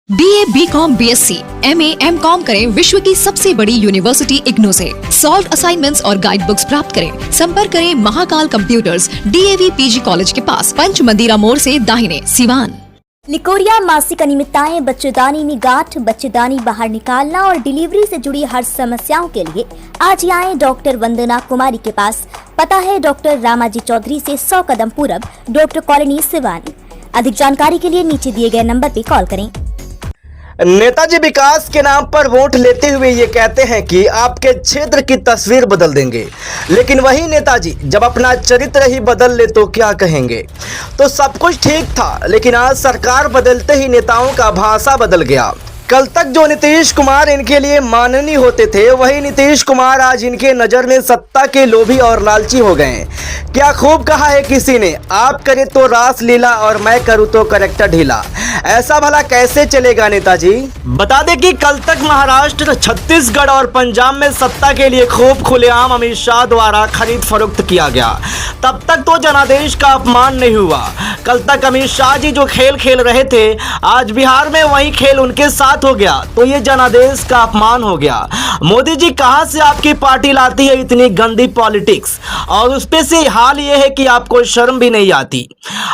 BA, BCom, BSc, MA, MCom करें विश्व की सबसे बड़ी यूनिवर्सिटी इग्नू से। सॉल्व असाइनमेंट्स और गाइड बुक्स प्राप्त करें। संपर्क करें Mahakal computers, DAV PG college के पास, पंच मंदिरा मोड़ से दाहिने, सिवान। निकोरिया मासिक अनियमितताएं, बच्चेदानी में गांठ, बच्चेदानी बाहर निकालना और डिलीवरी से जुड़ी हर समस्याओं के लिए आज ही आए डॉक्टर वंदना कुमारी के पास। पता है डॉक्टर रामाजी चौधरी से 100 कदम पूरब, डॉक्टर कॉलोनी, सिवान। अधिक जानकारी के लिए नीचे दिए गए नंबर पर कॉल करें। नेताजी विकास के नाम पर वोट लेते हुए ये कहते हैं कि आपके क्षेत्र की तस्वीर बदल देंगे, लेकिन वही नेताजी जब अपना चरित्र ही बदल ले तो क्या कहेंगे। तो सब कुछ ठीक था, लेकिन आज सरकार बदलते ही नेताओं का भाषा बदल गया। कल तक जो नीतीश कुमार इनके लिए माननीय होते थे, वही नीतीश कुमार आज इनके नज़र में सत्ता के लोभी और लालची हो गए हैं। क्या खूब कहा है किसी ने, आप करे तो रास लीला और मैं करूँ तो करेक्टर ढीला। ऐसा भला कैसे चलेगा नेताजी। बता दें कि कल तक महाराष्ट्र, छत्तीसगढ़ और पंजाब में सत्ता के लिए खूब खुलेआम अमित शाह द्वारा खरीद फरोख्त किया गया। तब तक तो जनादेश का अपमान नहीं हुआ। कल तक अमित शाह जी जो खेल खेल रहे थे, आज बिहार में वही खेल उनके साथ हो गया, तो ये जनादेश का अपमान हो गया। मोदी जी कहां से आपकी पार्टी लाती है इतनी गंदी पॉलिटिक्स, और उस पे से हाल ये है कि आपको शर्म भी नहीं आती।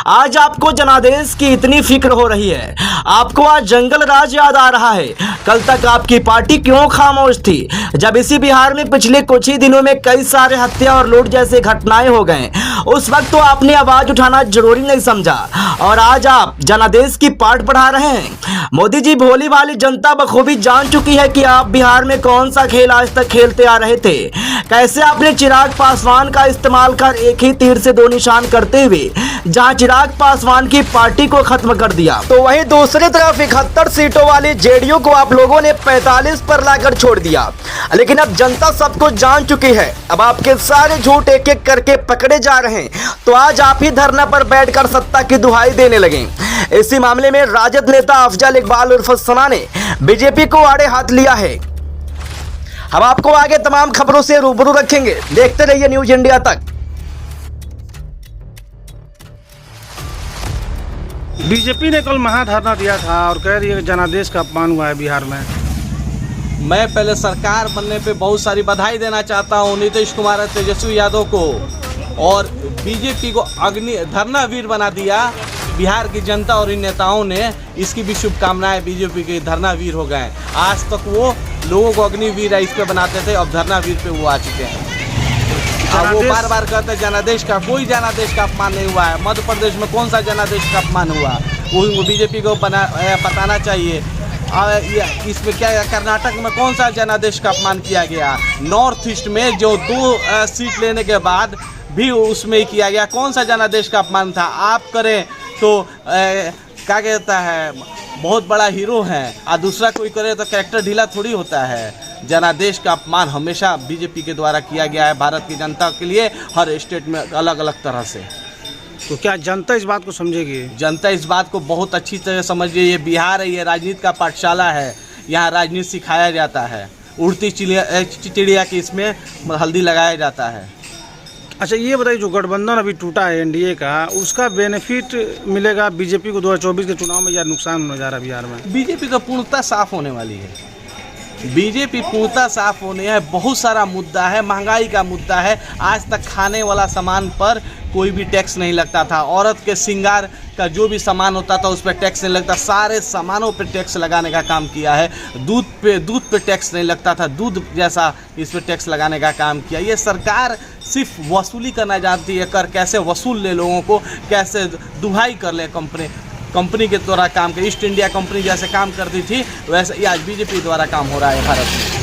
आज आपको जनादेश की इतनी फिक्र हो रही है, आपको आज जंगल राज याद आ रहा है। कल तक आपकी पार्टी क्यों खामोश थी, जब इसी बिहार में पिछले कुछ ही दिनों में कई सारे हत्या और लूट जैसे घटनाएं हो गए, उस वक्त तो आपने आवाज उठाना जरूरी नहीं समझा, और आज आप जनादेश की पार्ट बढ़ा रहे हैं। मोदी जी भोली भाली जनता बखूबी जान चुकी है कि आप बिहार में कौन सा खेल आज तक खेलते आ रहे थे। कैसे आपने चिराग पासवान का इस्तेमाल कर एक ही तीर से दो निशान करते हुए जहां चिराग पासवान की पार्टी को खत्म कर दिया, तो वहीं दूसरी तरफ 71 सीटों वाली जेडीयू को आप लोगों ने 45 पर लाकर छोड़ दिया। लेकिन अब जनता सब कुछ जान चुकी है, अब आपके सारे झूठ एक एक करके पकड़े जा रहे हैं, तो आज आप ही धरना पर बैठकर सत्ता की दुहाई देने लगे। इसी मामले में राजद नेता अफजल इकबाल उर्फ सना ने बीजेपी को आड़े हाथ लिया है। हम आपको आगे तमाम खबरों से रूबरू रखेंगे, देखते रहिए न्यूज इंडिया तक। बीजेपी ने कल महाधरना दिया था और कह रही है कि जनादेश का अपमान हुआ है बिहार में। मैं पहले सरकार बनने पे बहुत सारी बधाई देना चाहता हूँ नीतीश कुमार और तेजस्वी यादव को, और बीजेपी को धरनावीर बना दिया बिहार की जनता और इन नेताओं ने, इसकी भी शुभकामनाएं। बीजेपी के धरनावीर हो गए। आज तक वो लोगों को अग्निवीर इस पे बनाते थे, अब धरनावीर पे वो आ चुके हैं। वो बार बार कहते हैं जनादेश का, कोई जनादेश का अपमान नहीं हुआ है। मध्य प्रदेश में कौन सा जनादेश का अपमान हुआ, वो बीजेपी को बताना चाहिए। इसमें क्या, कर्नाटक में कौन सा जनादेश का अपमान किया गया, नॉर्थ ईस्ट में जो 2 सीट लेने के बाद भी उसमें ही किया गया, कौन सा जनादेश का अपमान था। आप करें तो क्या कहता है, बहुत बड़ा हीरो है, और दूसरा कोई करे तो कैरेक्टर ढीला थोड़ी होता है। जनादेश का अपमान हमेशा बीजेपी के द्वारा किया गया है भारत की जनता के लिए, हर स्टेट में अलग अलग तरह से। तो क्या जनता इस बात को समझेगी? जनता इस बात को बहुत अच्छी तरह समझ गई। ये बिहार है, ये राजनीति का पाठशाला है, यहाँ राजनीति सिखाया जाता है। उड़ती चिड़िया की इसमें हल्दी लगाया जाता है। अच्छा ये बताइए, जो गठबंधन अभी टूटा है एनडीए का, उसका बेनिफिट मिलेगा बीजेपी को 2024 के चुनाव में, या नुकसान होने जा रहा है बिहार में? बीजेपी तो पूर्णतः साफ होने वाली है। बीजेपी पूर्णतः साफ होने है। बहुत सारा मुद्दा है, महंगाई का मुद्दा है। आज तक खाने वाला सामान पर कोई भी टैक्स नहीं लगता था। औरत के श्रृंगार का जो भी सामान होता था उस पर टैक्स नहीं लगता, सारे सामानों पे टैक्स लगाने का काम किया है। दूध पे टैक्स नहीं लगता था, दूध जैसा इस पर टैक्स लगाने का काम किया। ये सरकार सिर्फ वसूली करना जानती है, कर कैसे वसूल ले लोगों को, कैसे दुहाई कर ले कंपनी के द्वारा काम कर। ईस्ट इंडिया कंपनी जैसे काम करती थी, वैसे ही आज बीजेपी द्वारा काम हो रहा है भारत में।